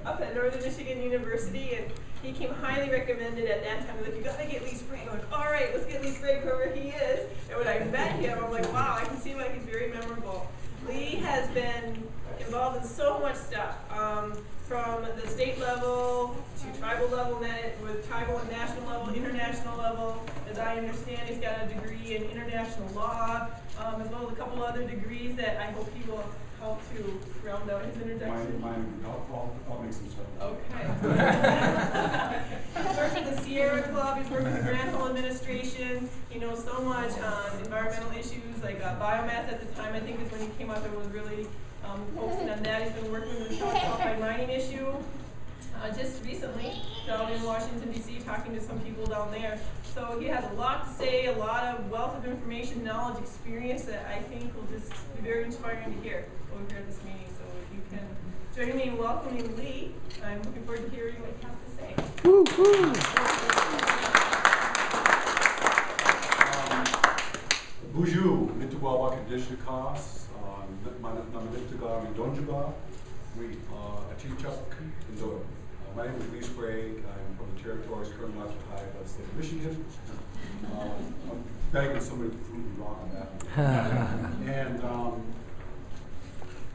up at Northern Michigan University, and he came highly recommended at that time. Like, you gotta get Lee Sprague. I'm like, all right, let's get Lee Sprague whoever he is. And when I met him, I'm like, wow, I can see why he's very memorable. Lee has been involved in so much stuff, from the state level to tribal level, with tribal and national level, international level. As I understand, he's got a degree in international law, as well as a couple other degrees that I hope he will help to round out his introduction. I'll make some stuff. Okay. He's worked with the Sierra Club, he's worked with the Granville administration. He knows so much on environmental issues like biomass at the time, I think is when he came up and was really focusing on that. He's been working with the sulfide mining issue. Just recently, down in Washington, D.C., talking to some people down there. So he has a lot to say, a lot of wealth of information, knowledge, experience that I think will just be very inspiring to hear over here at this meeting. So if you can join me in welcoming Lee, I'm looking forward to hearing what he has to say. Woo, woo. Bonjour, Mittuwa Wakadishnikas, Namadiptaga Mindonjaga, Atichak Indora. My name is Lee Sprague. I'm from the territories currently occupied by the state of Michigan. I'm begging somebody to prove me wrong on that. And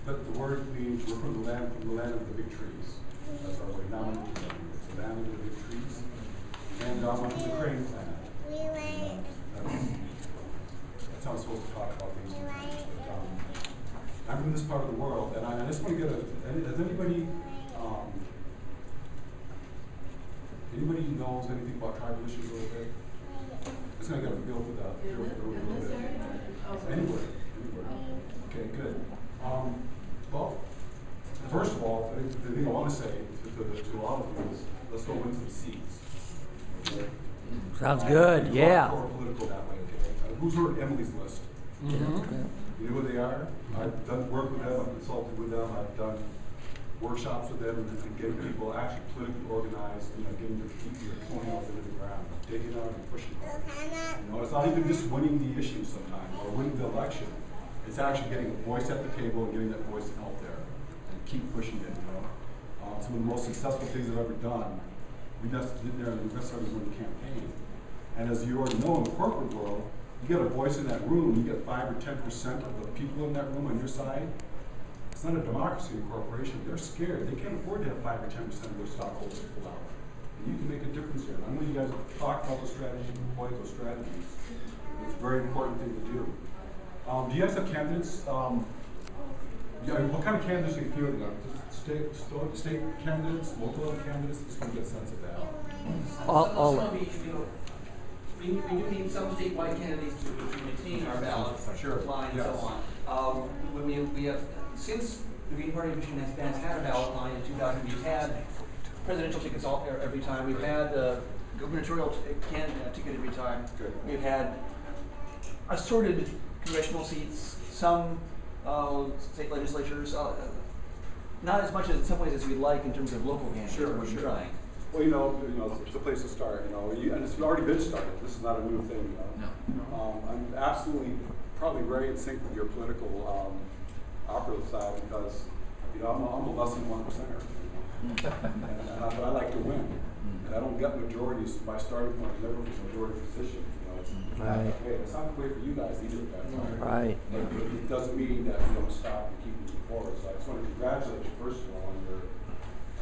but the word means we're from the land of the big trees. That's our way. Now it's the land of the big trees. And I'm from the crane planet. That's how I'm supposed to talk about things. But, I'm from this part of the world, and I just want to get has anybody knows anything about tribal issues a little bit? Just gonna get a feel for that a little bit. Anywhere. Okay, good. Well, first of all, the thing I want to say to all of you is let's go win some seats. Okay? Sounds good. Yeah. More political that way. Okay. Who's heard Emily's list? Mm-hmm. You know who they are? I've done work with them. I've consulted with them. I've done workshops with them and getting people actually politically organized, getting your toenails into the ground, digging out and pushing them. It's not even just winning the issue sometimes or winning the election. It's actually getting a voice at the table and getting that voice out there and keep pushing it. Some of the most successful things I've ever done, we didn't necessarily win the campaign. And as you already know, in the corporate world, you get a voice in that room, you get 5 or 10% of the people in that room on your side. It's not a democracy in a corporation. They're scared. They can't afford to have 5 or 10% of their stockholders pull out. And you can make a difference here. I know you guys have talked about those strategies, employed those strategies. It's a very important thing to do. Do you guys have candidates? What kind of candidates are you fielding? State candidates, local candidates? Just want to get a sense of that. We do need some statewide candidates to maintain our ballot, line, and so on. When we have, since the Green Party of Michigan has had a ballot line in 2000, we've had presidential tickets every time. We've had gubernatorial ticket every time. Good. We've had assorted congressional seats, some state legislatures, not as much as in some ways as we'd like in terms of local candidates. Sure. Trying. Well, it's a place to start, and it's already been started. This is not a new thing, No. I'm absolutely, probably very in sync with your political operative side because, I'm a less than 1%er, but I like to win. And I don't get majorities by starting point. I never was a majority position. It's not that way. It's not the way for you guys either. Right. But it doesn't mean that we don't stop and keep moving forward. So I just want to congratulate you, first of all, on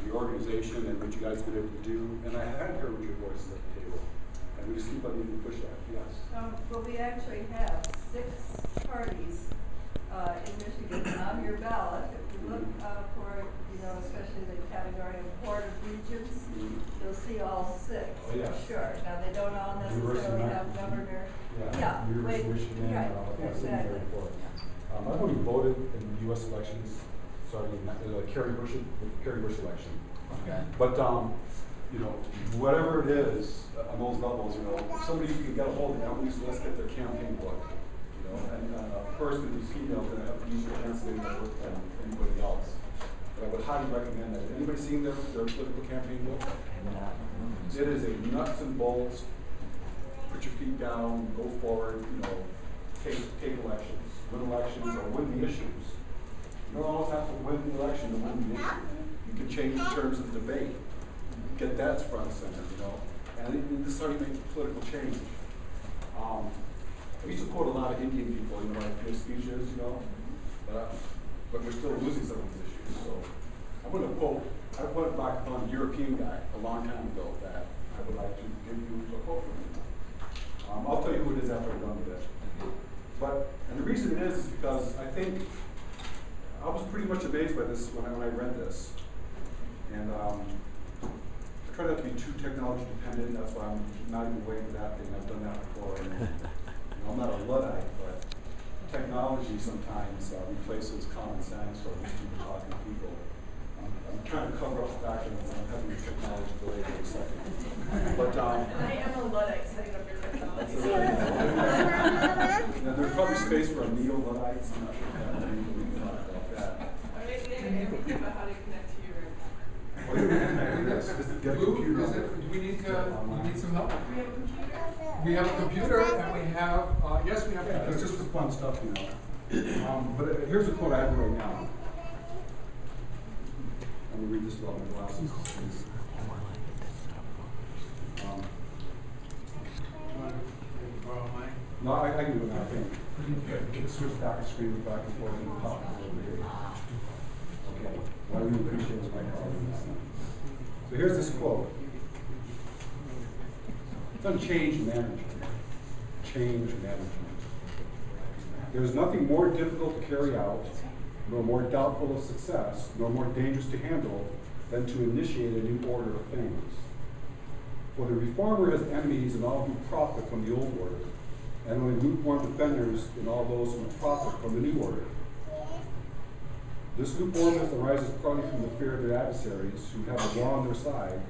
your organization and what you guys have been able to do. And I had heard your voices at the table. And we just keep letting you push that. Yes. Well, we actually have 6 parties in Michigan on your ballot. If you look for, especially the category of Board of Regents, you'll see all 6 for sure. Now, they don't all necessarily have governor. Yeah. Exactly. I've only voted in the U.S. elections, starting in the Kerry Bush election. Okay. But whatever it is on those levels, if somebody can get a hold of them, at least let's get their campaign book. And a person who's female is going to have an easier chance of getting that work than anybody else. But I would highly recommend that. Anybody seen their political campaign book? It is a nuts and bolts. Put your feet down, go forward. Take elections, win elections, or win the issues. You don't always have to win the election to win the issue. You can change the terms of the debate. Get that front and center, you know. And this is how you make political change. I used to quote a lot of Indian people, you know, like their speeches, you know, but we're still losing some of these issues. So I'm going to quote, I went back on a European guy a long time ago that I would like to give you a quote from him. I'll tell you who it is after I'm done with it. And the reason it is because I think I was pretty much amazed by this when I read this. And I try not to be too technology dependent, that's why I'm not even waiting for that thing. I've done that before. And, you know, I'm not a Luddite, but technology sometimes replaces common sense or people talking to people. I'm trying to cover up the fact that I'm having technology delayed for a second. But, And I am a Luddite setting up your technology. Now, there's probably space for a neo-Luddite, I'm not sure if we can talk about that. Or maybe they have everything about how to connect to your. Well, you can connect this, just get a computer. Do we need some help? We have a computer. We have a computer and we have, yes, we have Yeah, it's computers. just the fun stuff, you know. But here's a quote I have right now. I'm going to read this without my glasses. No, I can do it now, I think. You can switch back and screen back and forth and pop over here. Okay. Well, I really appreciate this, my colleagues. So here's this quote. It's on change management. Change management. There is nothing more difficult to carry out, nor more doubtful of success, nor more dangerous to handle than to initiate a new order of things. For the reformer has enemies in all who profit from the old order, and only lukewarm defenders in all those who profit from the new order. This lukewarmness arises partly from the fear of their adversaries, who have the law on their side,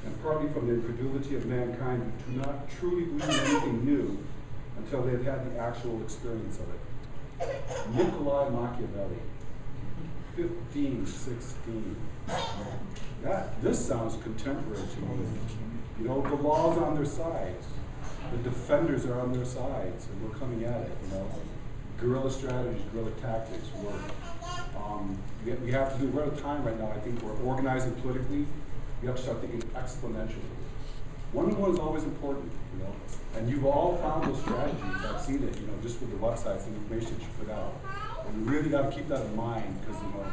and partly from the incredulity of mankind who do not truly believe in anything new until they've had the actual experience of it. Niccolo Machiavelli, 1516. This sounds contemporary to me. You know, the law's on their sides. The defenders are on their sides, and we're coming at it, you know. Guerrilla strategies, guerrilla tactics work. We have to do, we're at a time right now, I think we're organizing politically. We have to start thinking exponentially. One-on-one is always important, you know. And you've all found those strategies. I've seen it, you know, just with the websites and information that you put out. And we really got to keep that in mind because, you know,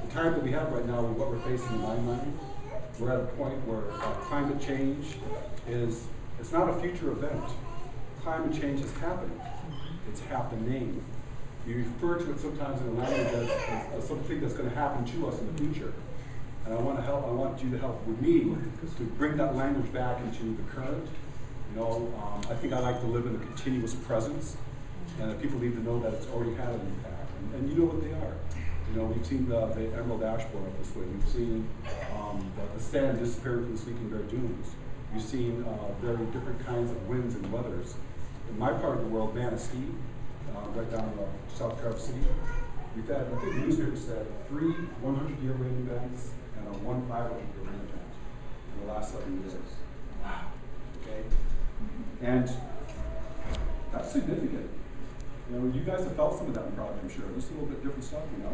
the time that we have right now with what we're facing in my mind, we're at a point where climate change is, it's not a future event. Climate change has happened. It's happening. You refer to it sometimes in a language as something that's going to happen to us in the future. And I want you to help with me to bring that language back into the current. You know, I think I like to live in a continuous presence, and that people need to know that it's already had an impact. And you know what they are. You know, we've seen the emerald ash blow up this way. We've seen the sand disappear from the Sleeping Bear Dunes. We've seen very different kinds of winds and weathers. In my part of the world, Manistee, right down in South Traverse City, we've had, I think the newspaper said, 3 100-year rain events and a 1 500-year rain event in the last 7 years. Wow. Okay? And that's significant. You know, you guys have felt some of that in Prague, I'm sure. Just a little bit different stuff, you know.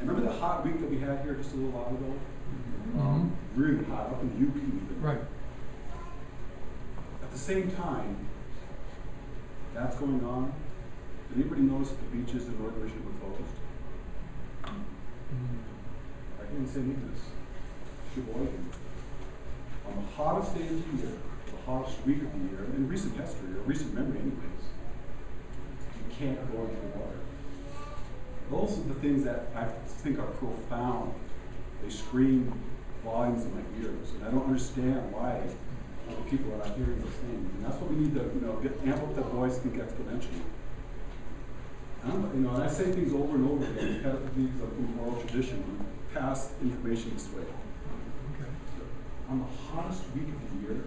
And remember the hot week that we had here just a little while ago? Really hot, up in the UP even. Right. At the same time, that's going on. Did anybody notice that the beaches in Northern Michigan were closed? I didn't say this. Sheboygan. On the hottest day of the year, the hottest week of the year, in recent history, or recent memory anyways, you can't go into the water. Those are the things that I think are profound. They scream volumes in my ears, and I don't understand why other people are not hearing those things. And that's what we need to, you know, amp up that voice, think exponentially. And I say things over and over again because of these oral tradition. We pass information this way. Okay. On the hottest week of the year,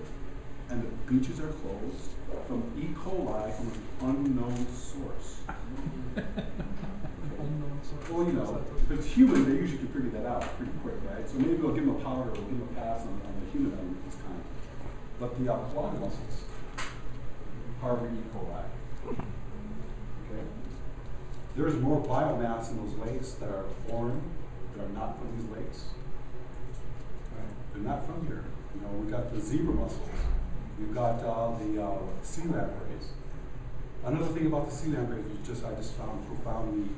and the beaches are closed from E. coli from an unknown source. Well, you know, if it's human, they usually can figure that out pretty quick, right? So maybe we'll give them a powder, we'll give them a pass on the human element this time. But the aquatic mussels harbor E. coli. Okay? There's more biomass in those lakes that are foreign that are not from these lakes. They're not from here. You know, we've got the zebra mussels. We've got the sea lampreys. Another thing about the sea lampreys was I just found profoundly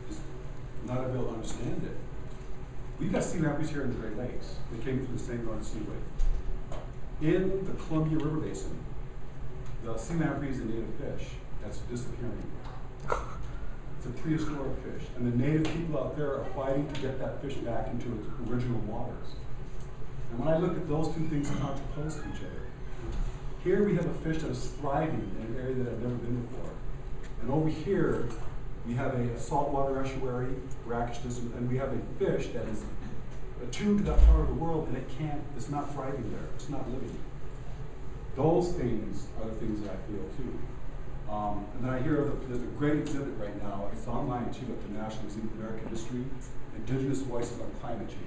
just not able to understand it. We've got sea lampreys here in the Great Lakes. They came from the St. Lawrence Seaway. In the Columbia River Basin, the sea lamprey is a native fish that's disappearing. It's a prehistoric fish, and the native people out there are fighting to get that fish back into its original waters. And when I look at those two things contraposed to each other, here we have a fish that is thriving in an area that I've never been before. And over here, we have a saltwater estuary, brackishness, and we have a fish that is attuned to that part of the world, and it's not thriving there, it's not living. Those things are the things that I feel too. And then I hear there's a great exhibit right now, it's online too, at the National Museum of American History, Indigenous Voices on Climate Change.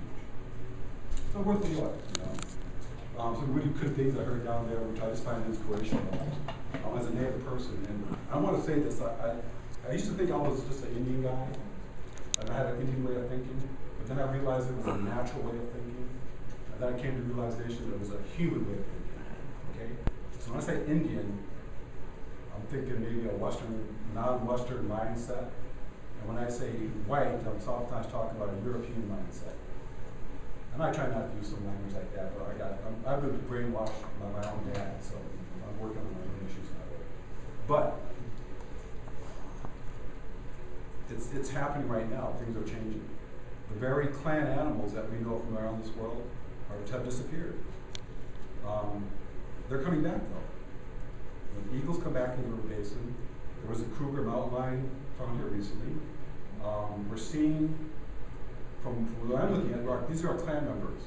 So worth the look, you know. Some really good things I heard down there, which I just find inspirational as a native person. And I want to say this, I used to think I was just an Indian guy, and I had an Indian way of thinking, but then I realized it was a natural way of thinking, and then I came to the realization that it was a human way of thinking, okay? So when I say Indian, I'm thinking maybe a Western, non-Western mindset, and when I say white, I'm sometimes talking about a European mindset. And I try not to use some language like that, but I've been brainwashed by my own dad, so I'm working on my own issues that way. But it's happening right now. Things are changing. The very clan animals that we know from around this world have disappeared. They're coming back though. When eagles come back in the river basin, there was a Kruger mountain lion found here recently. We're seeing, from what I'm looking at, these are our clan members.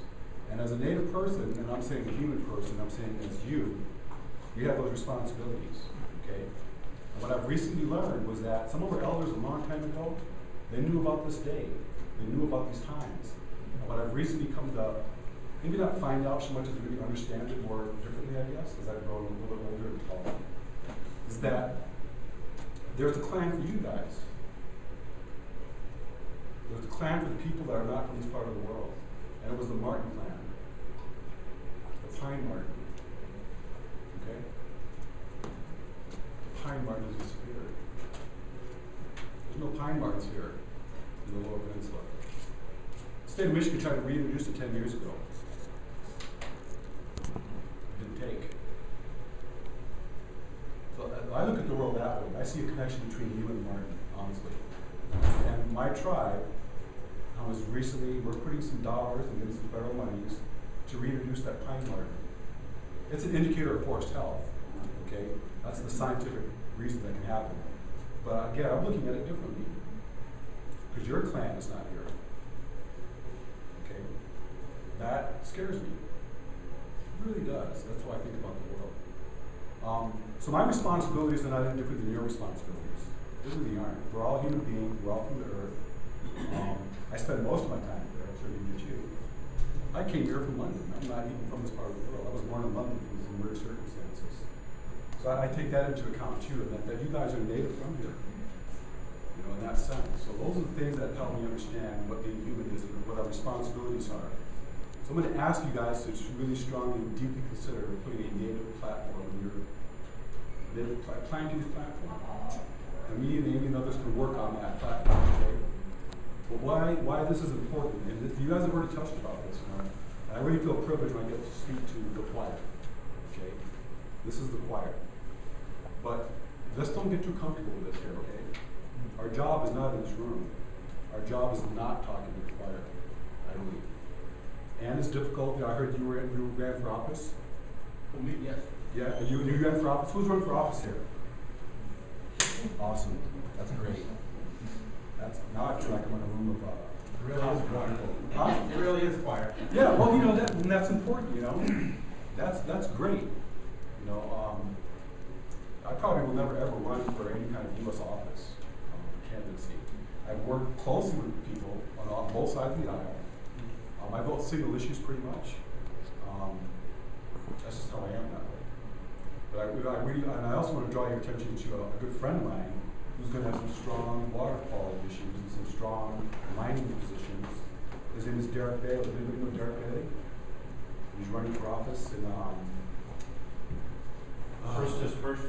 And as a native person, and I'm saying a human person, I'm saying as you, we have those responsibilities, okay? And what I've recently learned was that some of our elders a long time ago, they knew about this day. They knew about these times. And what I've recently come to, maybe not find out so much as really understand it more differently, I guess, as I've grown a little bit older and taller, is that there's a clan for you guys. There's a clan for the people that are not from this part of the world. And it was the Martin clan. The Pine Martin. Okay? The Pine Martin has disappeared. There's no Pine Martins here in the Lower Peninsula. The state of Michigan tried to reintroduce it 10 years ago. It didn't take. So I look at the world that way. I see a connection between you and Martin, honestly. And my tribe, we're putting some dollars and getting some federal monies to reintroduce that pine martin. It's an indicator of forest health, okay? That's the scientific reason that can happen. But again, I'm looking at it differently. Because your clan is not here. Okay? That scares me. It really does. That's what I think about the world. So my responsibilities are not any different than your responsibilities. They really aren't. We're all human beings. We're all from the earth. I spend most of my time there. I'm sure you do too. I came here from London. I'm not even from this part of the world. I was born in London in some weird circumstances. So I take that into account too, and that you guys are native from here. You know, in that sense. So those are the things that help me understand what being human is and what our responsibilities are. So I'm going to ask you guys to just really strongly and deeply consider putting a native platform in your planting this platform. And me and Amy and others can work on that platform, okay? But why this is important, and you guys have already touched about this, and I really feel privileged when I get to speak to the choir, okay? This is the choir. But just don't get too comfortable with this here, okay? Our job is not in this room. Our job is not talking to the choir, I believe. And it's difficult. I heard you ran for office. Well, me, yes. Yeah, you ran for office. Who's run for office here? Awesome. That's great. Now I feel like I'm in a room of It really is quiet. Yeah, well, you know, that's important, you know. That's great. You know, I probably will never ever run for any kind of U.S. office candidacy. I've worked closely with people on both sides of the aisle. I vote single issues pretty much. That's just how I am that way. But I also want to draw your attention to a good friend of mine who's gonna have some strong water quality issues and some strong mining positions. His name is Derek Bailey. Anybody know Derek Bailey? He's running for office in, First district.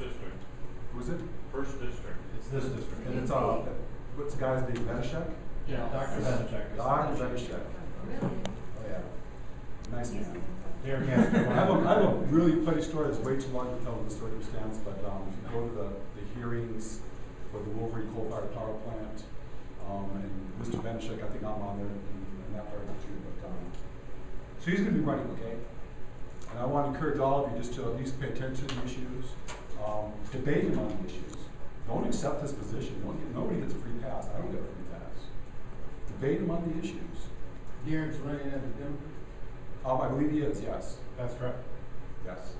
who is it? First district. It's this district. And it's, what's the guy's name, Benishek? Yeah, Dr. Benachek. Dr. Benishek. Really? Oh, yeah. Nice man. Derek has to I have a really funny story that's way too long to tell in the circumstance, but if you go to the hearings for the Wolverine coal-fired power plant, and Mr. Benishek, I think I'm on there in that part of it too, but, so he's gonna be running, okay? And I want to encourage all of you just to at least pay attention to the issues, debate him on the issues. Don't accept his position. Nobody gets a free pass. I don't get a free pass. Debate him on the issues. Derek's running as a Democrat? I believe he is, yes. That's correct. Yes.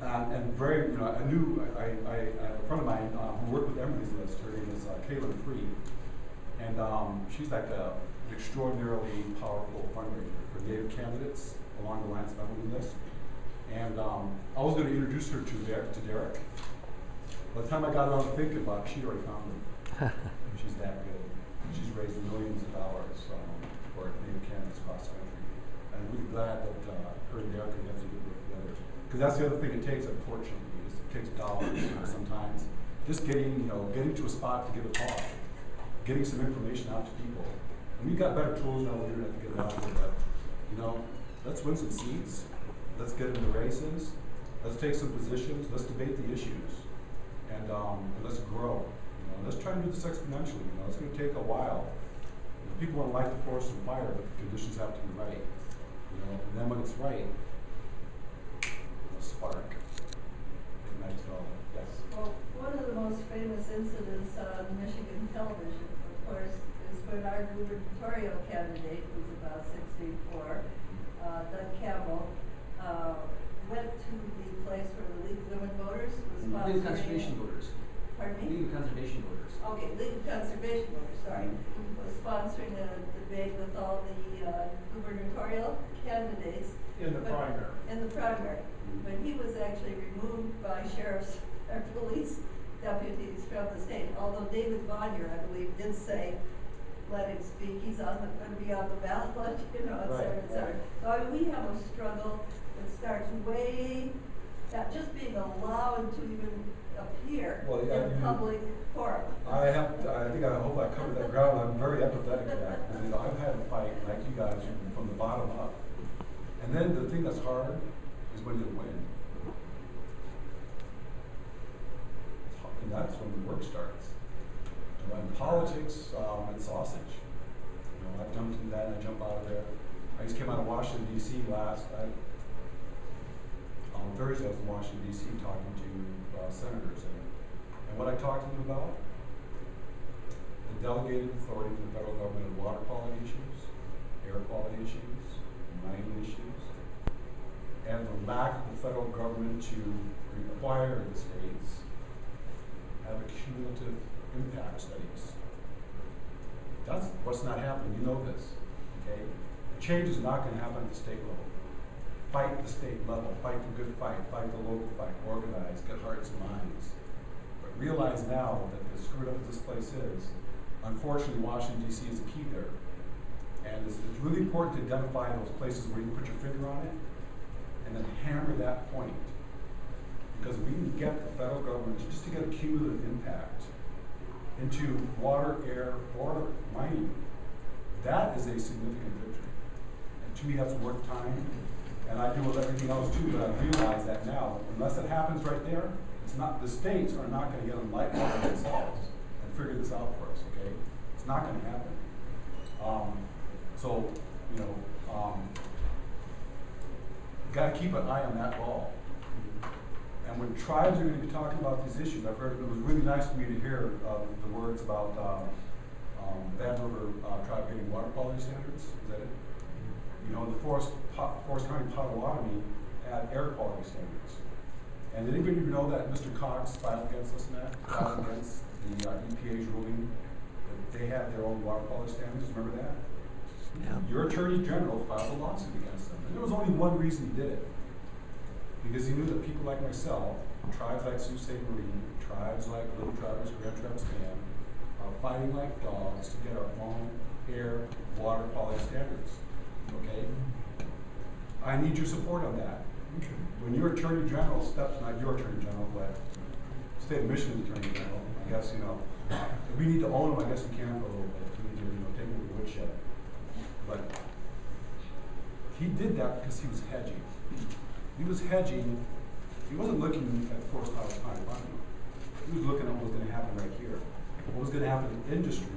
And very, you know, I have a friend of mine who worked with Emily's List. Her name is Kaylin Free. And she's like an extraordinarily powerful fundraiser for Native candidates along the lines of Emily's List. And I was going to introduce her to Derek. By the time I got around to thinking about it, she'd already found him. She's that good. She's raised millions of dollars for Native candidates across the country. And I'm really glad that her and Derek can have some good work together. Because that's the other thing it takes, unfortunately, is it takes dollars sometimes. Just getting to a spot to give a talk, getting some information out to people. And we've got better tools now on the internet to get it out there, but let's win some seats. Let's get into races. Let's take some positions. Let's debate the issues. And let's grow. Let's try to do this exponentially. It's going to take a while. People want to light the forest on fire, but the conditions have to be right. And then when it's right, it'll spark. Ignites it all. Yes. Well, one of the most famous incidents on Michigan television, of course, is when our gubernatorial candidate, who's about 6'4", Doug Campbell, went to the place where the League of Women Voters was sponsoring. League of Conservation Voters. Pardon me? League of Conservation Voters. Okay, League of Conservation Voters, sorry, was sponsoring a debate with all the gubernatorial candidates. In the primary. In the primary. But he was actually removed by sheriffs or police deputies from the state. Although David Bonnier, I believe, did say, let him speak, he's going to be on the ballot, et cetera, et cetera. So I mean, we have a struggle that starts way, that just being allowed to even appear in public forum. I hope I covered that ground. I'm very empathetic to that. I've had a fight like you guys from the bottom up. And then the thing that's hard is when you win. And that's when the work starts. In politics, it's sausage. I've jumped into that and I jump out of there. I just came out of Washington, D.C. On Thursday, I was in Washington, D.C. talking to senators. And what I talked to them about, the delegated authority from the federal government on water quality issues, air quality issues, mining issues, and the lack of the federal government to require the states have a cumulative impact studies. That's what's not happening. You know this, okay? The change is not going to happen at the state level. Fight the state level, fight the good fight the local fight, organize, get hearts and minds. But realize now that as screwed up as this place is, unfortunately Washington, D.C. is a key there. And it's really important to identify those places where you can put your finger on it and then hammer that point. Because we can get the federal government just to get a cumulative impact into water, air, or mining. That is a significant victory. And to me, that's worth time. And I do with everything else too, but I realize that now, unless it happens right there, it's not, the states are not going to get enlightened by themselves and figure this out for us, okay? It's not going to happen. Got to keep an eye on that ball. And when tribes are going to be talking about these issues, I've heard it was really nice for me to hear the words about Bad River tribe getting water quality standards. Is that it? The Forest County Potawatomi had air quality standards. And did anybody know that Mr. Cox filed against us in that? Filed against the EPA's ruling that they had their own water quality standards. Remember that? Yeah. Your Attorney General filed a lawsuit against them. And there was only one reason he did it. Because he knew that people like myself tribes like Sault Ste. Marie, tribes like Little Traverse, Grand Traverse Band, are fighting like dogs to get our own air, water quality standards, okay? I need your support on that. When your Attorney General steps, not your Attorney General, but State of Michigan's Attorney General, I guess, if we need to own him, I guess we can for a little bit. We need to, take him to the woodshed. But he did that because he was hedging. He was hedging. He wasn't looking at 4 hours time money. He was looking at what was going to happen right here. What was going to happen to industry,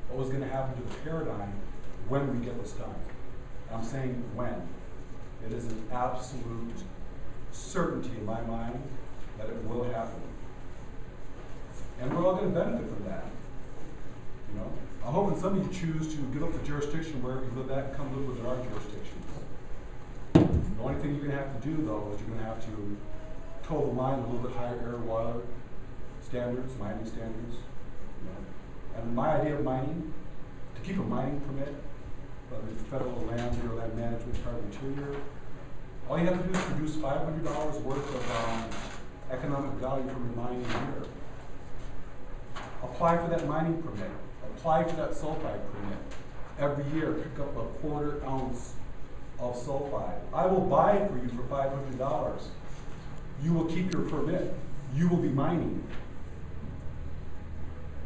what was going to happen to the paradigm when we get this done. I'm saying when. It is an absolute certainty in my mind that it will happen. And we're all going to benefit from that. I'm hoping some of you choose to give up the jurisdiction wherever you live at and come live within our jurisdictions. The only thing you're going to have to do, though, is you're going to have to toe the line a little bit higher air, water standards, mining standards. And my idea of mining, to keep a mining permit, whether it's federal land or land management, carbon interior, all you have to do is produce $500 worth of economic value from your mining year. Apply for that mining permit. Apply for that sulfide permit. Every year, pick up a 1/4 ounce of sulfide. I will buy it for you for $500. You will keep your permit. You will be mining.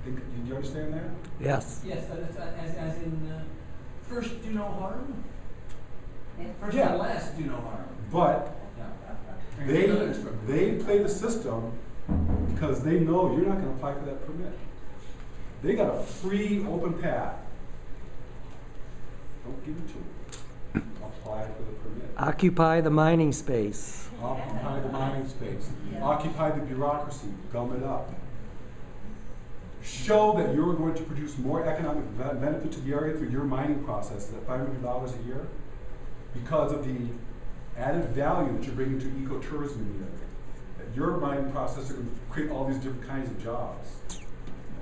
Did you understand that? Yes. Yes, as in, first do no harm? First Yeah. and last do no harm. But Yeah. they play the system because they know you're not going to apply for that permit. They got a free open path. Don't give it to them. Apply for the permit. Occupy the mining space. Occupy the mining space. Occupy the bureaucracy. Gum it up. Show that you're going to produce more economic benefit to the area through your mining process at $500 a year because of the added value that you're bringing to ecotourism in the area. That your mining process are going to create all these different kinds of jobs.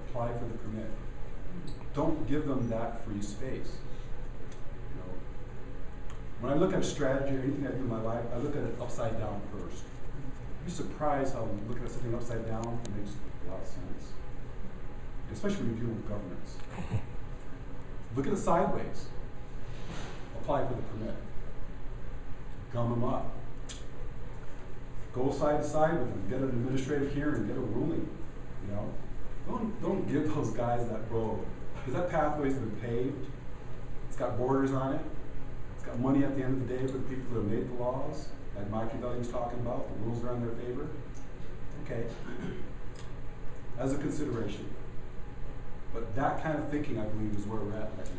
Apply for the permit. Don't give them that free space. When I look at a strategy or anything I do in my life, I look at it upside down first. You'd be surprised how looking at something upside down makes a lot of sense. Especially when you're dealing with governments. Look at it sideways. Apply for the permit. Gum them up. Go side to side with them. Get an administrative hearing. Get a ruling. Don't give those guys that road because that pathway's been paved. It's got borders on it. It's got money at the end of the day for the people that have made the laws, like Machiavelli was talking about. The rules are in their favor. Okay. As a consideration. But that kind of thinking, I believe, is where we're at right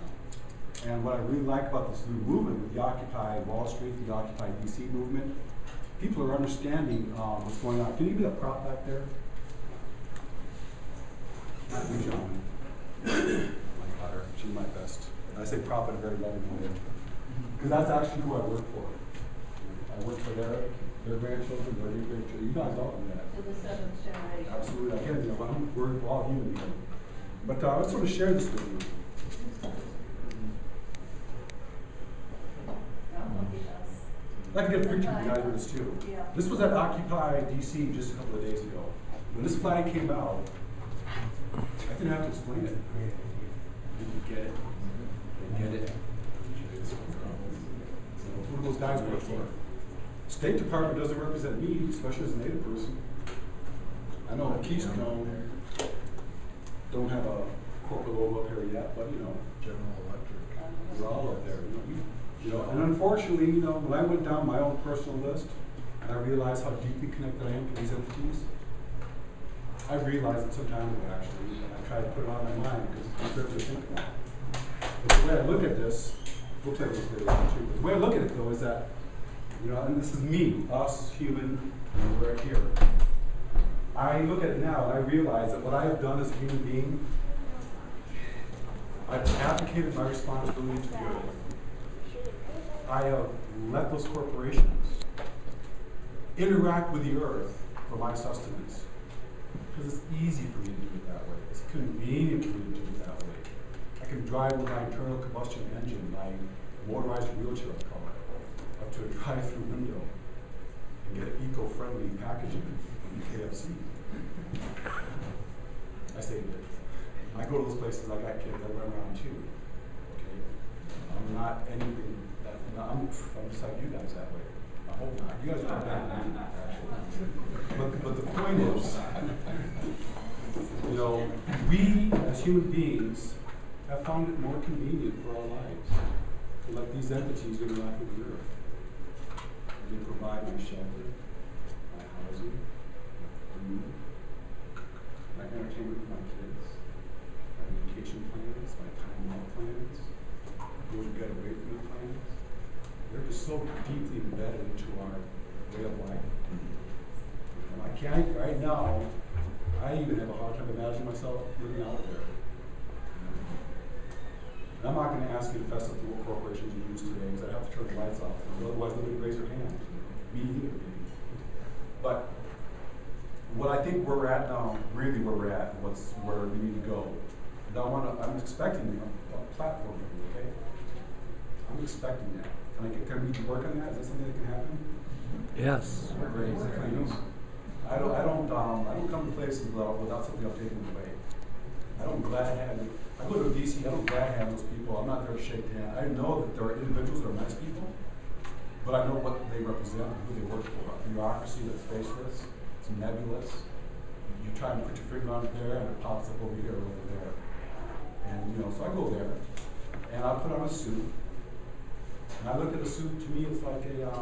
now. And what I really like about this new movement with the Occupy Wall Street, the Occupy DC movement, people are understanding what's going on. Can you give me that prop back there? Not you, gentlemen. My daughter, she's my best. And I say prop in a very loving way. Because that's actually who I work for. I work for their grandchildren, their grandchildren. You guys all know that. To the 7th generation. Absolutely. Again, we're all human beings. But I just want to share this with you. I can get a picture of you guys with this too. Yeah. This was at Occupy DC just a couple of days ago. When this flag came out, I didn't have to explain it. Didn't get it. Didn't get it. Who do those guys work for? State Department doesn't represent me, especially as a Native person. I know Keystone don't have a corporate logo up here yet, but General Electric. we're all up there. And unfortunately, when I went down my own personal list and I realized how deeply connected I am to these entities, I realized it some time ago actually, and I tried to put it on my mind because it's difficult to think about. But the way I look at this, we'll take this later on too. But the way I look at it though is that, and this is me, us, human, right here. I look at it now and I realize that what I have done as a human being, I've abdicated my responsibility to good. I have let those corporations interact with the earth for my sustenance. Because it's easy for me to do it that way. It's convenient for me to do it that way. I can drive with my internal combustion engine, my motorized wheelchair, I call it, up to a drive-through window. and get eco-friendly packaging from KFC. I say that. I go to those places, I got kids, I run around too. Okay? I'm not anything that, no, I'm just like you guys that way. I hope not. You guys are better than me, actually. But the point is, you know, we as human beings have found it more convenient for our lives to let these entities interact with the earth. They provide my shelter, my housing, my food, my entertainment for my kids, my vacation plans, my time off plans, go to get away from the plans. They're just so deeply embedded into our way of life. And I can't, right now, I even have a hard time imagining myself living out there. And I'm not going to ask you to fess up to what corporations you use today, because I have to turn the lights off. Otherwise, nobody raise their hand. Me either. But what I think where we're at now, really where we're at, where we need to go. And I'm expecting a platform from you, okay? I'm expecting that. Can we work on that? Is that something that can happen? Yes. Great, please. I don't come to places without something I've taken away. I don't glad hand. I go to DC, I don't glad hand those people. I'm not there to shake hands. I know that there are individuals that are nice people, but I know what they represent and who they work for. A bureaucracy that's faceless, it's nebulous. You try and put your finger on it there, and it pops up over here or over there. And so I go there, and I put on a suit. And I look at a suit, to me it's like a,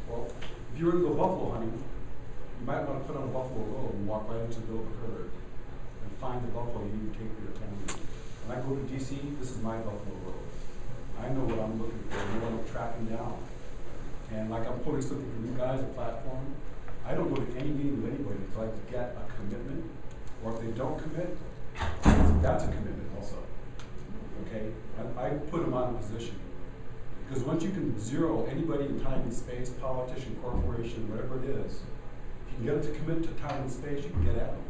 well, if you were to go buffalo hunting, you might want to put on a buffalo robe and walk right into the middle of the herd and find the buffalo you take for your family. When I go to DC, this is my buffalo robe. I know what I'm looking for, I know what I'm tracking down. And like I'm putting something for you guys, a platform, I don't go to any meeting with anybody until I get a commitment, or if they don't commit, that's a commitment also. Okay, I put them on a position. Because once you can zero anybody in time and space, politician, corporation, whatever it is, if you can get them to commit to time and space, you can get at them.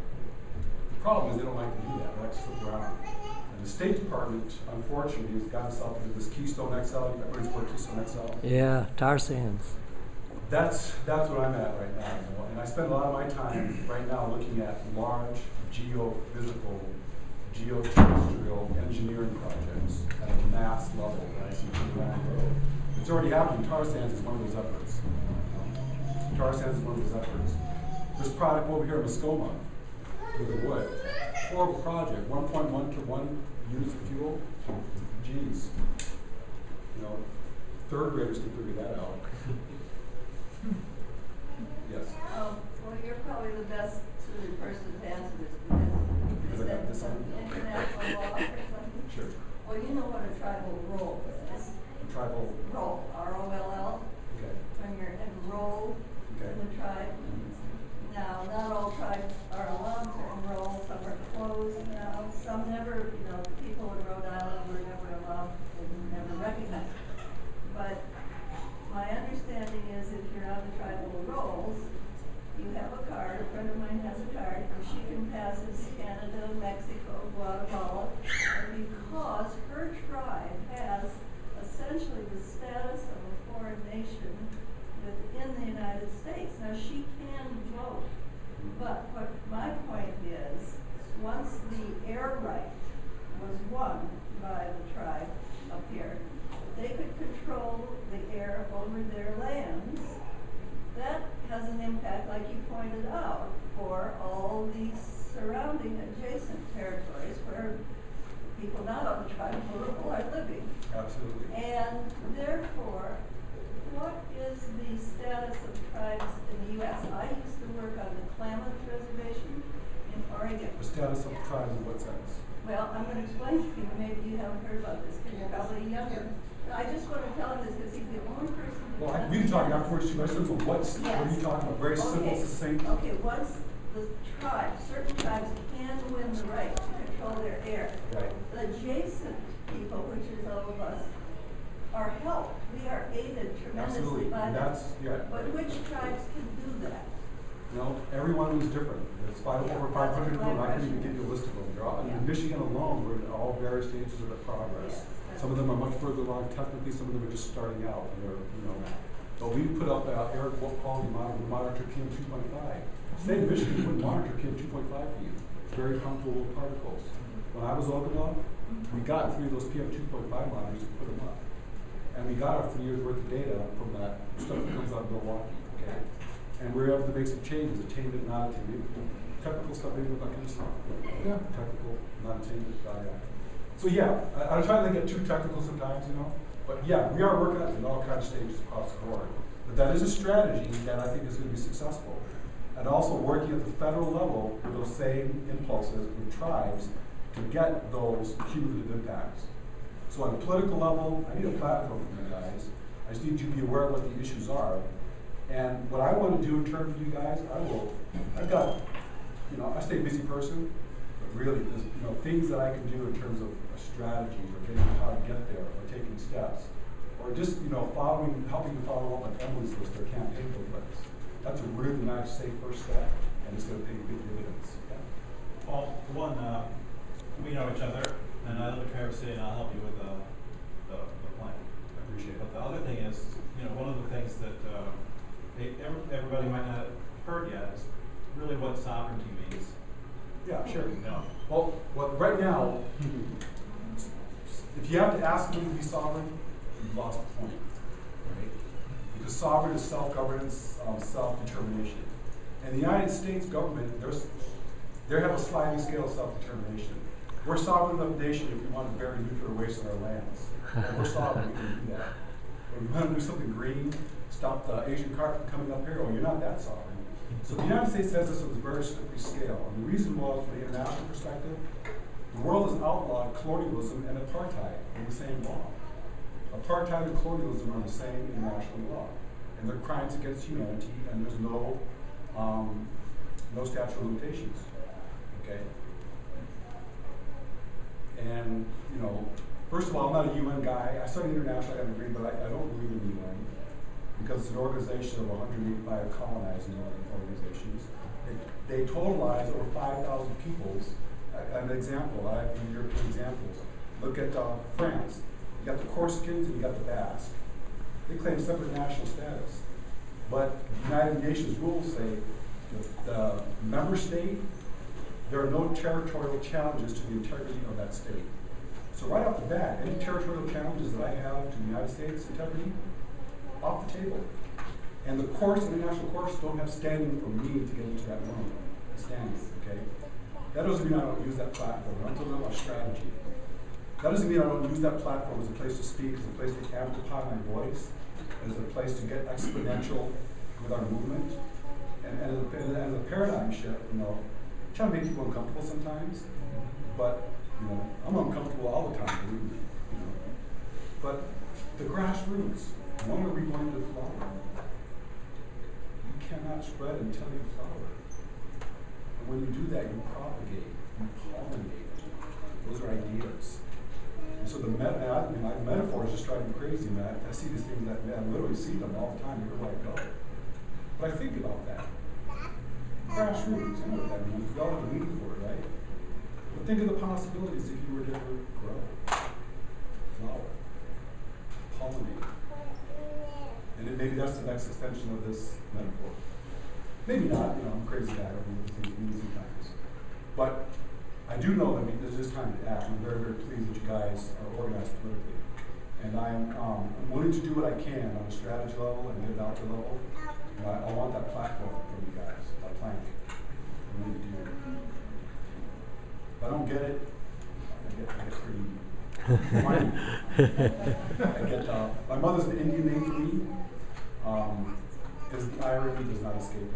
The problem is they don't like to do that, they like to slip around. And the State Department, unfortunately, has gotten itself into this Keystone XL, everybody's put Keystone XL. Yeah, tar sands. That's what I'm at right now. And I spend a lot of my time right now looking at large geophysical, geoterrestrial engineering projects at a mass level that I see around the world. It's already happening. Tar sands is one of those efforts. Tar sands is one of those efforts. This product over here in Muskoma with the wood, horrible project, 1.1 to 1 units of fuel. Geez. Third graders can figure that out. Yes. Well, you're probably the best suited person to answer this Because I got this on. International law or something? Sure. Well, you know what a tribal roll is. A tribal. Roll, R-O-L-L. Okay. When you're enrolled Okay. in the tribe. Now, not all tribes are allowed to enroll. Some are closed now. Some never, people in Rhode Island were never allowed and never recognized. But my understanding is if you're on the tribal rolls, you have a card, a friend of mine has a card, and she can pass as Canada, Mexico, Guatemala, and because her tribe has essentially the status of a foreign nation within the United States. Now, she can vote, but what my point is, once the air right was won by the tribe up here, they could control the air over their lands. That has an impact, like you pointed out, for all these surrounding adjacent territories where people not on the tribal level are living. Absolutely. And therefore, what is the status of tribes in the U.S.? I used to work on the Klamath Reservation in Oregon. The status of tribes in what sense? Well, I'm going to explain to you. Maybe you haven't heard about this because you're probably younger. But I just want to tell him this because he's the only person. Well, we can talk afterwards too. I said, but what are you talking about? Very simple, succinct. Okay, once the tribes, certain tribes can win the right to control their air. Right. The adjacent people, which is all of us, are helped. We are aided tremendously Absolutely. by them. But Right. which tribes can do that? Everyone is different. There's over 500 people. I couldn't even give you a list of them. They're all, in Michigan alone, we're in all various stages of the progress. Yeah. Some of them are much further along technically. Some of them are just starting out. And they're, But we put up air quality monitor PM 2.5. State of Michigan would monitor PM 2.5 for you. Very comfortable with particles. When I was Ogama, we got 3 of those PM 2.5 monitors and put them up. And we got our 3 years worth of data from that stuff that comes out of Milwaukee, okay? And we were able to make some changes, attainment, not attainment. Technical stuff, maybe about kind of stuff. Yeah, technical, not attainment, yeah. So yeah, I try not to get too technical sometimes, you know? But yeah, we are working on it in all kinds of stages across the board. But that is a strategy that I think is going to be successful. And also working at the federal level with those same impulses with tribes to get those cumulative impacts. So on a political level, I need a platform for you guys. I just need you to be aware of what the issues are. And what I want to do in terms of you guys, I've got, you know, I stay a busy person, but really there's, you know, things that I can do in terms of a strategy or getting how to get there or taking steps. Or just, you know, helping you follow up on Emily's list or campaign lists. That's a really nice, safe first step, and it's going to pay big dividends. Yeah. Well, one, we know each other, and I live in Traverse City, and I'll help you with the plan. I appreciate it. But the other thing is, you know, one of the things that everybody might not have heard yet is really what sovereignty means. Yeah, sure. No. Well, right now, if you have to ask me to be sovereign, you've lost the point, right? Because sovereign is self-governance, self-determination. And the United States government, they have a sliding scale of self-determination. We're a sovereign enough nation if we want to bury nuclear waste on our lands. And we're sovereign, we can do that. Or we want to do something green, stop the Asian carp from coming up here, or you're not that sovereign. So the United States has this on a very slippery scale. And the reason was, from the international perspective, the world has outlawed colonialism and apartheid in the same law. Apartheid and colonialism are the same international law. And they're crimes against humanity, and there's no statute of limitations. Okay? And, you know, first of all, I'm not a UN guy. I study international, I have a degree, but I don't believe in the UN because it's an organization of 185 colonizing organizations. They totalize over 5,000 peoples. An example, I have European examples. Look at France. You got the Corsicans and you got the Basque. They claim separate national status. But the United Nations rules say the member state, there are no territorial challenges to the integrity of that state. So right off the bat, any territorial challenges that I have to the United States integrity, off the table. And the courts, international courts, don't have standing for me to get into that room. Standing, okay? That doesn't mean I don't use that platform. I'm talking about strategy. That doesn't mean I don't use that platform as a place to speak, as a place to amplify my voice, as a place to get exponential with our movement. And as a paradigm shift, you know, trying to make people uncomfortable sometimes, but, you know, I'm uncomfortable all the time, believe me, you know. But the grassroots, when are we going to flower? You cannot spread until you flower. And when you do that, you propagate, you pollinate. Those are ideas. And so my metaphors just drive me crazy, man. I see these things that, man, I literally see them all the time everywhere I go. But I think about that. Grassroots, you know what that means. We all have a meaning for it, right? But think of the possibilities if you were to ever grow, flower, pollinate. And then maybe that's the next extension of this metaphor. Maybe not, you know, I'm a crazy guy, I don't know what things mean sometimes. But I do know that there's just time to act. I'm very, very pleased that you guys are organized politically. And I'm willing to do what I can on a strategy level and a doctor level. And I want that platform from you guys, that plank. I really do. If I don't get it, I get pretty whiny. My mother's an Indian name to me. Because the irony does not escape me.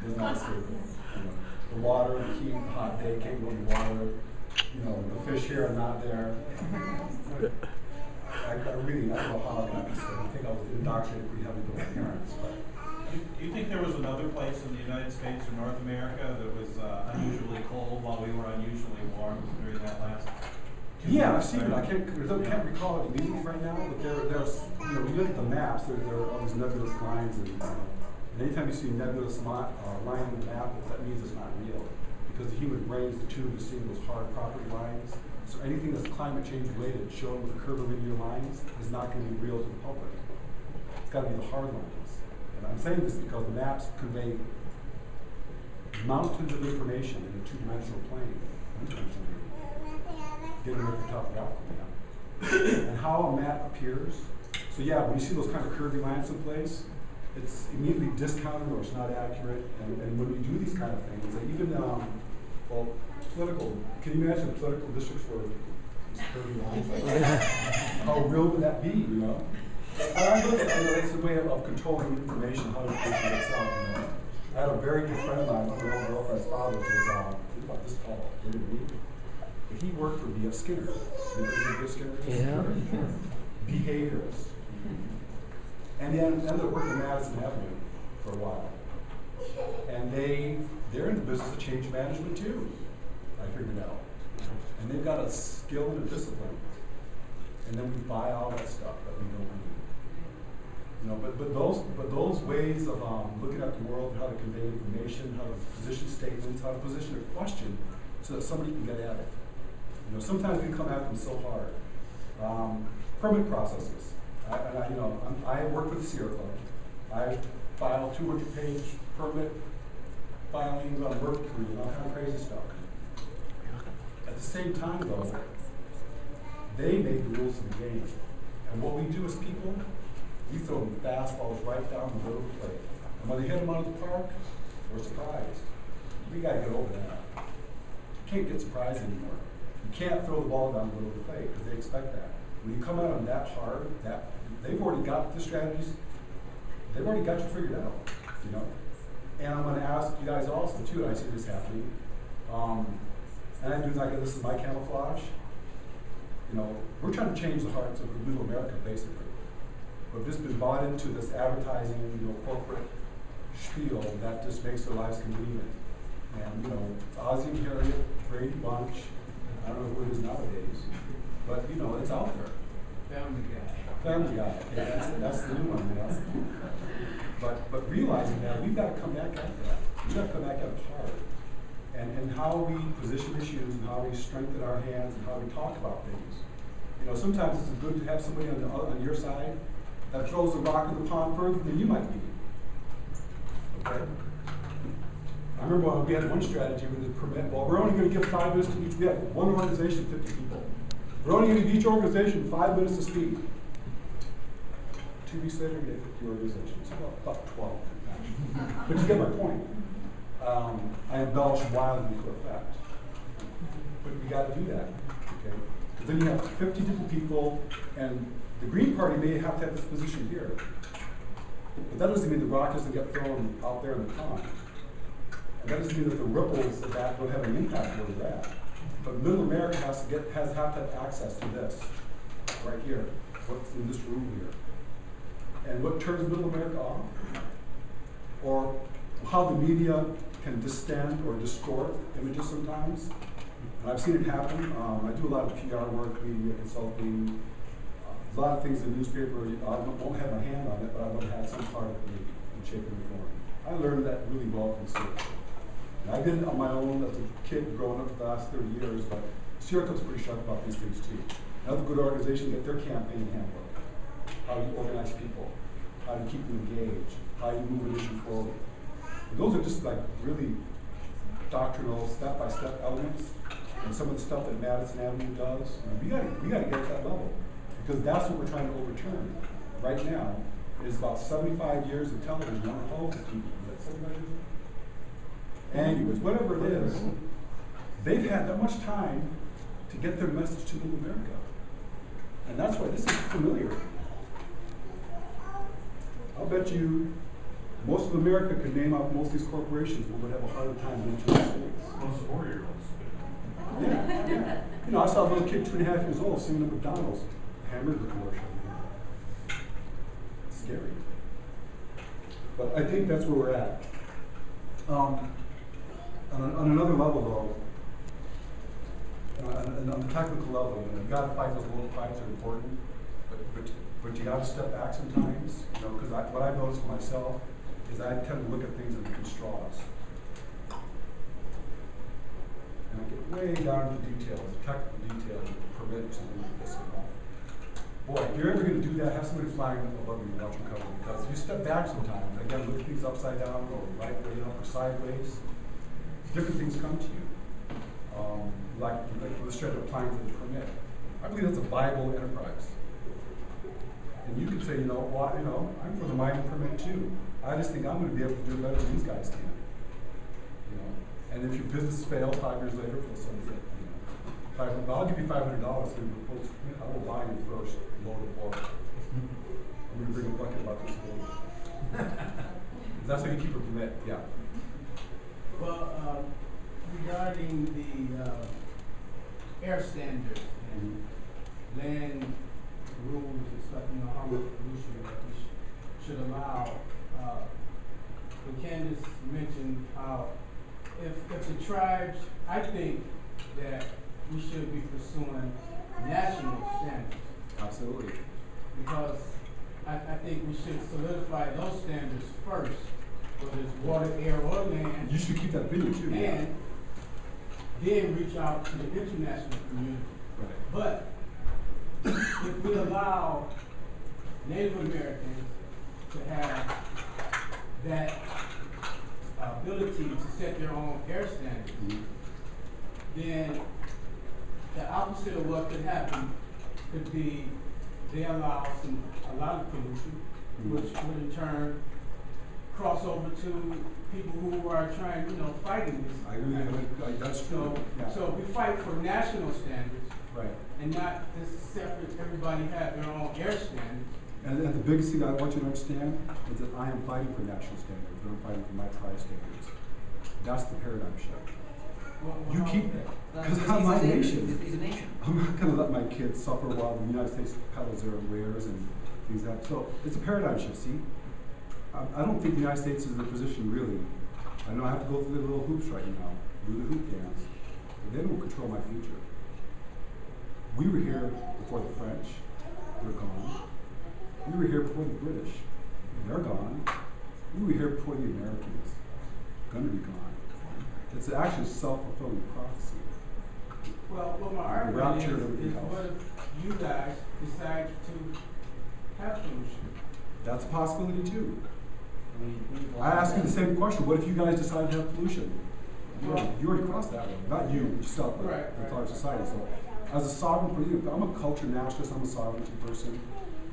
Does not escape me. You know, the water, the heat, the hot day, can't go in the water. You know, the fish here are not there. I don't know how I got this. I think I was indoctrinated pretty heavily by my parents. But Do you think there was another place in the United States or North America that was unusually cold while we were unusually warm during that last? yeah, I've seen it. I can't recall it immediately right now, but there's, you know, when you look at the maps, there are all these nebulous lines, and anytime you see a nebulous line on the map, that means it's not real. Because the human brain is attuned to seeing those hard property lines. So anything that's climate change related, shown with curvilinear lines, is not going to be real to the public. It's got to be the hard lines. And I'm saying this because the maps convey mountains of information in a two-dimensional plane, one-dimensional plane, getting rid of the topographical map. And how a map appears. So yeah, when you see those kind of curvy lines in place, it's immediately discounted or it's not accurate. And when we do these kind of things, and even well, political. Can you imagine political districts for these curvy lines? Like how real would that be? You know. But I look at it's a way of controlling information, how information gets out. You know. I had a very good friend of mine, my old girlfriend's father, who was about this tall, bigger than me. But he worked for B.F. Skinner. You know B.F. Skinner? Yeah. Behaviorist. And then ended up working in Madison Avenue for a while. And they're in the business of change management too, I figured out. And they've got a skill and a discipline. And then we buy all that stuff that we don't need. You know, but those ways of looking at the world, how to convey information, how to position statements, how to position a question, so that somebody can get at it. You know, sometimes we come at them so hard. Permit processes. I work with the Sierra Club. I file 200-page permit filings on Mercury and all kind of crazy stuff. At the same time, though, they make the rules of the game. And what we do as people, we throw them fastballs right down the middle of the plate. And when they hit them out of the park, we're surprised. We got to get over that. You can't get surprised anymore. You can't throw the ball down the middle of the plate because they expect that. When you come at them that hard, they've already got the strategies. They've already got you figured out, you know. And I'm going to ask you guys also too. I see this happening, and I do like this is my camouflage. You know, we're trying to change the hearts of middle America, basically. We've just been bought into this advertising, you know, corporate spiel that just makes their lives convenient. And you know, Ozzie and Harriet, Brady Bunch. I don't know who it is nowadays, but you know, it's out there. Family Guy. Family Guy. Yeah, that's the new one, you know. But realizing that we've got to come back at that. We've got to come back at it hard. And how we position issues and how we strengthen our hands and how we talk about things. You know, sometimes it's good to have somebody on your side that throws the rock in the pond further than you might be. Okay? I remember we had one strategy with the permit. Well, we're only going to give 5 minutes to each. We had one organization, 50 people. We're only going to give each organization 5 minutes to speak. 2 weeks later, we had 50 organizations. Well, about 12, actually. But you get my point. I embellish wildly for effect. But we got to do that, okay? Because then you have 50 different people, and the Green Party may have to have this position here. But that doesn't mean the rock doesn't get thrown out there in the pond. And that doesn't mean that the ripples of that don't have an impact where we're at. But Middle America has to have access to this, right here, what's in this room here. And what turns Middle America off? Or how the media can distend or distort images sometimes. And I've seen it happen. I do a lot of PR work, media consulting, a lot of things in the newspaper. I won't have my hand on it, but I would have had some part of it in shape and form. I learned that really well from Sierra. And I did it on my own as a kid growing up for the last 30 years, but Sierra Club's pretty sharp about these things too. Another good organization, get their campaign handbook. How you organize people, how you keep them engaged, how you move an issue forward. And those are just like really doctrinal, step-by-step elements. And some of the stuff that Madison Avenue does, we got to get to that level. Because that's what we're trying to overturn. Right now, is about 75 years of television on the whole people. Is that 75 years? Anyways, whatever it is, they've had that much time to get their message to Middle America. And that's why this is familiar. I'll bet you most of America could name out most of these corporations but would have a harder time than the United States. Most 4-year-olds. Yeah. You know, I saw a little kid 2.5 years old singing at McDonald's hamburger commercial. It's scary. But I think that's where we're at. On another level, though, on the technical level, you know, you got to fight those little fights are important, but you got to step back sometimes. You know, because what I've noticed for myself is I tend to look at things in straws. And I get way down to the details, the technical details, permit or something like this, you know. Boy, if you're ever gonna do that, have somebody flying above you, watch your cover, because if you step back sometimes, again, look at things upside down, or right way up, or sideways, different things come to you. Like with straight up applying for the permit. I believe that's a viable enterprise. And you could say, you know, well, you know, I'm for the mining permit too. I just think I'm gonna be able to do it better than these guys can. You know, and if your business fails 5 years later, for some reason, you know, I'll give you $500 for your proposed permit. I will buy your first load of ore. I'm gonna bring a bucket about this today. That's how you keep a permit, yeah. Well, regarding the air standards and land rules and stuff, you know, how much pollution that we should allow. When Candace mentioned how if the tribes, I think that we should be pursuing national standards. Absolutely. Because I think we should solidify those standards first, whether it's water, air, or land. You should keep that video too. And then reach out to the international community. Right. But if we allow Native Americans to have that ability to set their own air standards, then the opposite of what could happen could be they allow a lot of pollution, which would in turn cross over to people who are trying, you know, fighting this. I agree, that's true. Yeah. So we fight for national standards, Right. and not this separate, everybody have their own air standards. And the biggest thing I want you to understand is that I am fighting for national standards, and I'm fighting for my tribe standards. That's the paradigm shift. You keep that, because I'm my nation. He's a nation. I'm not gonna let my kids suffer while the United States peddles their wares and things like that. So it's a paradigm shift, see? I don't think the United States is in a position really. I know I have to go through the little hoops right now, do the hoop dance, but they don't control my future. We were here before the French, they're gone. We were here before the British, they're gone. We were here before the Americans, gonna be gone. It's actually a self-fulfilling prophecy. Well, what my argument is what if you guys decide to have pollution? That's a possibility too. I ask you the same question. What if you guys decide to have pollution? You already crossed that one. Not you, but yourself, but Right, the entire right. society. society. So, as a sovereign person, I'm a culture nationalist. I'm a sovereignty person.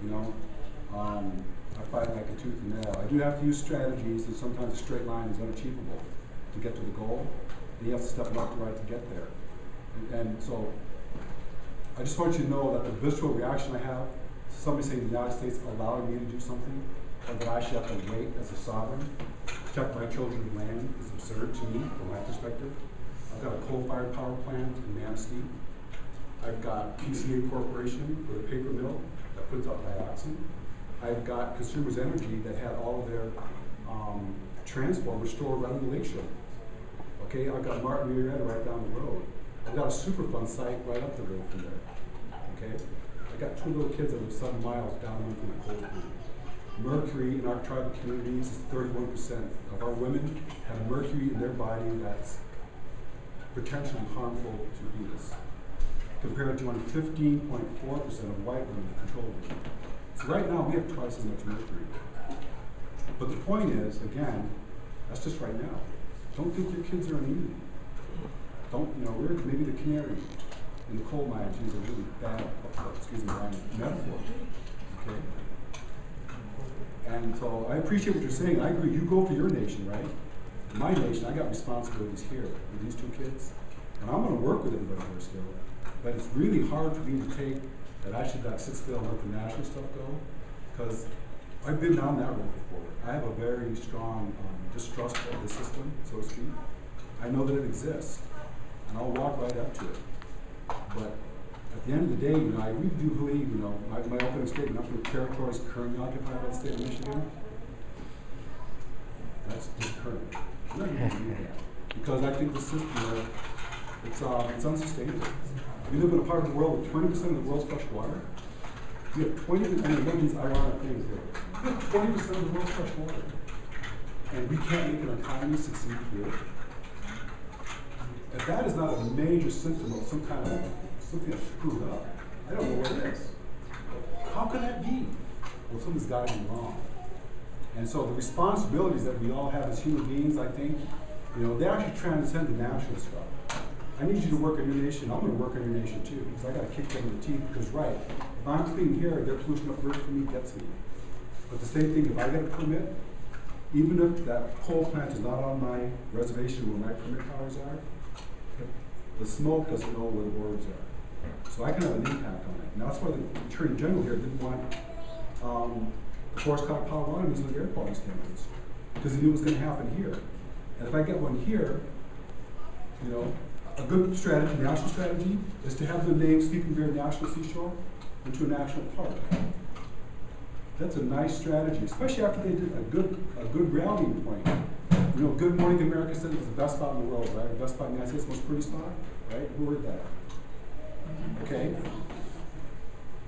You know, I fight like a tooth and nail. I do have to use strategies, and sometimes a straight line is unachievable to get to the goal. And you have to step left to right to get there. And so, I just want you to know that the visceral reaction I have to somebody saying the United States allowing me to do something, or that I should have to wait as a sovereign to protect my children's land is absurd to me from my perspective. I've got a coal-fired power plant in Manistee. I've got PCA Corporation with a paper mill that puts out dioxin. I've got Consumers Energy that had all of their transformers stored right in the lake shore. Okay, I've got Martin Marietta right down the road. I've got a Superfund site right up the road from there. Okay, I got 2 little kids that live 7 miles down from the coal pool. Mercury in our tribal communities is 31% of our women have mercury in their body that's potentially harmful to Venus, compared to only 15.4% of white women controlled women. So right now we have twice as much mercury. But the point is, again, that's just right now. Don't think your kids are immune. Don't, you know, we're maybe the canary in the coal mine, to use a really bad, metaphor. Okay? And so I appreciate what you're saying. I agree. You go for your nation, right? My nation, I got responsibilities here with these 2 kids. And I'm going to work with everybody here still. But it's really hard for me to take that I should sit still and let the national stuff go. Because I've been down that road before. I have a very strong distrust of the system, so to speak. I know that it exists. And I'll walk right up to it. But at the end of the day, you know, I really do believe, you know, my opening statement up to the territories currently occupied by the state of Michigan, that's current. I'm not going to do that. Because I think the system, it's unsustainable. We live in a part of the world with 20% of the world's fresh water. We have 20%, and look at these ironic things here. We have 20% of the world's fresh water. And we can't make an economy succeed here. If that is not a major symptom of some kind of something that's screwed up. I don't know what it is. How can that be? Well, something's got to be wrong. And so the responsibilities that we all have as human beings, I think, they actually transcend the national stuff. I need you to work in your nation. I'm going to work in your nation too, because I got to kick them in the teeth. Because if I'm clean here, their pollution up first for me gets me. But the same thing, if I get a permit, even if that coal plant is not on my reservation where my permit powers are, the smoke doesn't know where the borders are. So I can have an impact on it. And that's why the Attorney General here didn't want the Forest Cloud Colorado using the air quality standards, because he knew it was going to happen here. And if I get one here, a good strategy, national strategy, is to have the name Sleeping Bear National Seashore into a national park. That's a nice strategy, especially after they did a good rallying point. Good Morning America said it was the best spot in the world, right? Best spot in the United States, most pretty spot, right? Who heard that? Okay.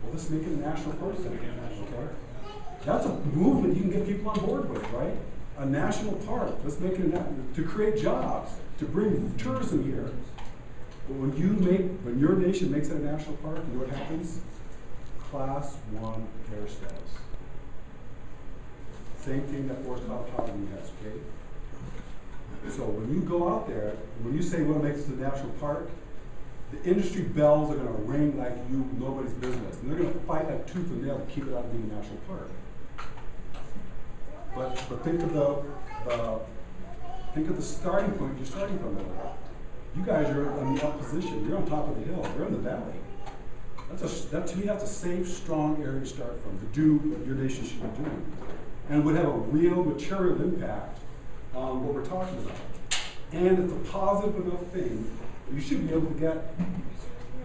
Well, let's make it a national park then, okay? That's a movement you can get people on board with, right? A national park. Let's make it to create jobs, to bring tourism here. But when your nation makes it a national park, you know what happens? Class 1 hairstyles. Same thing that Forest Cloud Poverty has, okay? So when you go out there, when you say what makes it a national park, the industry bells are going to ring like nobody's business. And they're going to fight like tooth and nail to keep it out of being a national park. But think of the starting point you're starting from there. You guys are in the up position. You're on top of the hill. You're in the valley. To me, that's a safe, strong area to start from, to do what your nation should be doing. And would have a real material impact on what we're talking about. And it's a positive enough thing, you should be able to get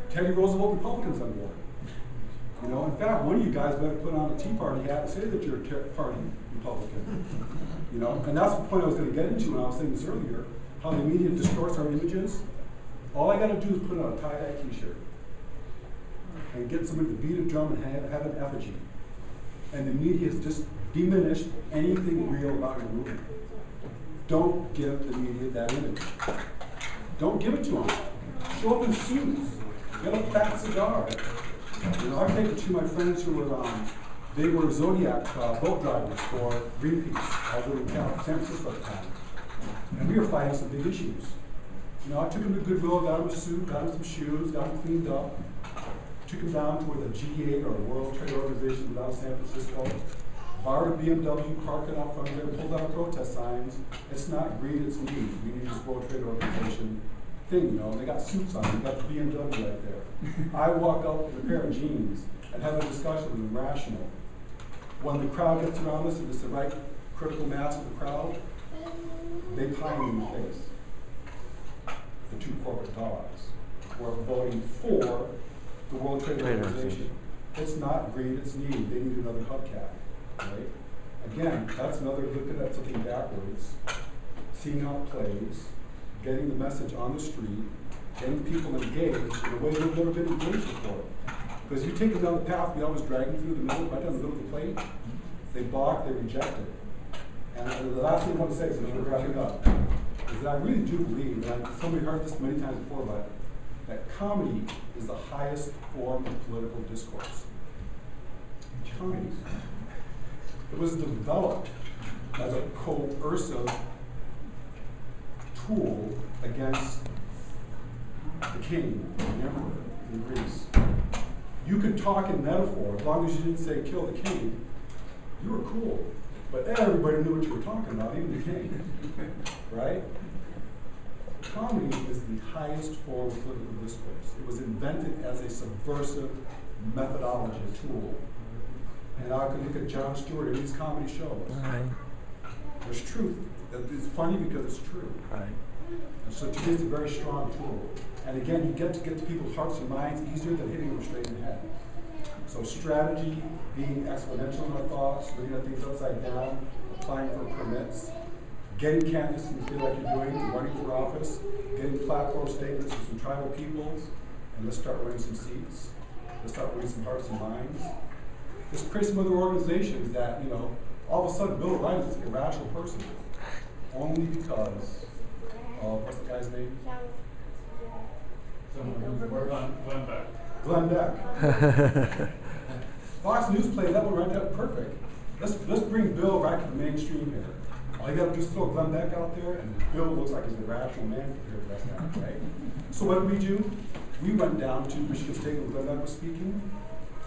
Teddy Roosevelt Republicans on board. In fact, one of you guys better put on a Tea Party hat and say that you're a Party Republican. And that's the point I was going to get into when I was saying this earlier, how the media distorts our images. All I got to do is put on a tie-dye T-shirt and get somebody to beat a drum and have an effigy. And the media has just diminished anything real about your movement. Don't give the media that image. Don't give it to them. Show up in suits. Get a fat cigar. I've taken two of my friends who were they were Zodiac boat drivers for Greenpeace. I was living in San Francisco at the time. And we were fighting some big issues. I took him to Goodwill, got him a suit, got him some shoes, got him cleaned up. Took him down to where the G8 or World Trade Organization was out of San Francisco. Borrowed a BMW, parked it out front of there, pulled out protest signs. It's not green, it's me. We need this World Trade Organization thing, and they got suits on, they got the BMW right there. I walk out with a pair of jeans and have a discussion with them, rational. When the crowd gets around us, and it's the right critical mass of the crowd, they pie me in the face. The two corporate dogs who are voting for the World Trade Organization. It's not greed, it's need. They need another hubcap, right? Again, that's another looking at something backwards, seeing how it plays, getting the message on the street, getting people engaged in a way they've never been engaged before. Because you take them down the path, we always drag them through the middle, right down the middle of the plate. They balk, they reject it. And the last thing I want to say is, we're wrapping up, is that I really do believe, and somebody heard this many times before, but that comedy is the highest form of political discourse. Comedy. It was developed as a coercive tool against the king, the emperor in Greece. You could talk in metaphor, as long as you didn't say kill the king, you were cool. But everybody knew what you were talking about, even the king. Right? Comedy is the highest form of political discourse. It was invented as a subversive methodology, tool. And I can look at Jon Stewart in these comedy shows. Right. There's truth. It's funny because it's true. Right. And so to me, it's a very strong tool. And again, you get to people's hearts and minds easier than hitting them straight in the head. So strategy, being exponential in our thoughts, looking at things upside down, applying for permits, getting candidates you feel like you're doing, running for office, getting platform statements from some tribal peoples, and let's start winning some seats. Let's start winning some hearts and minds. Let's create some other organizations that, all of a sudden Bill O'Reilly is a rational person. Only because of, what's the guy's name? someone who's working. Glenn Beck. Glenn Beck. Fox News played that one right there, perfect. Let's bring Bill right to the mainstream here. All you gotta do is throw Glenn Beck out there, and Bill looks like he's a rational man compared to the rest of that, right? So what did we do? We went down to Michigan State when Glenn Beck was speaking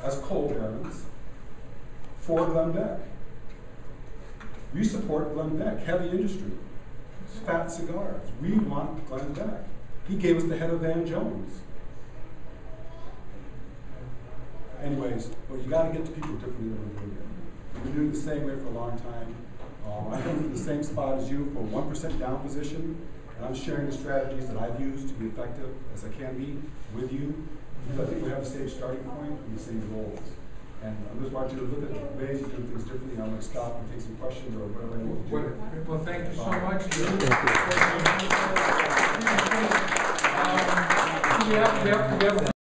as coal barons for Glenn Beck. We support Glenn Beck, heavy industry, fat cigars. We want Glenn Beck. He gave us the head of Van Jones. Anyways, well, you gotta get to people differently than we're doing it. We've been doing it the same way for a long time. I come from the same spot as you for 1% down position, and I'm sharing the strategies that I've used to be effective as I can be with you, because I think we have the same starting point and the same goals. And I just want you to look at the ways of doing things differently. I'm going to stop and take some questions or whatever I need to do. Well, thank you so much. Thank you. We have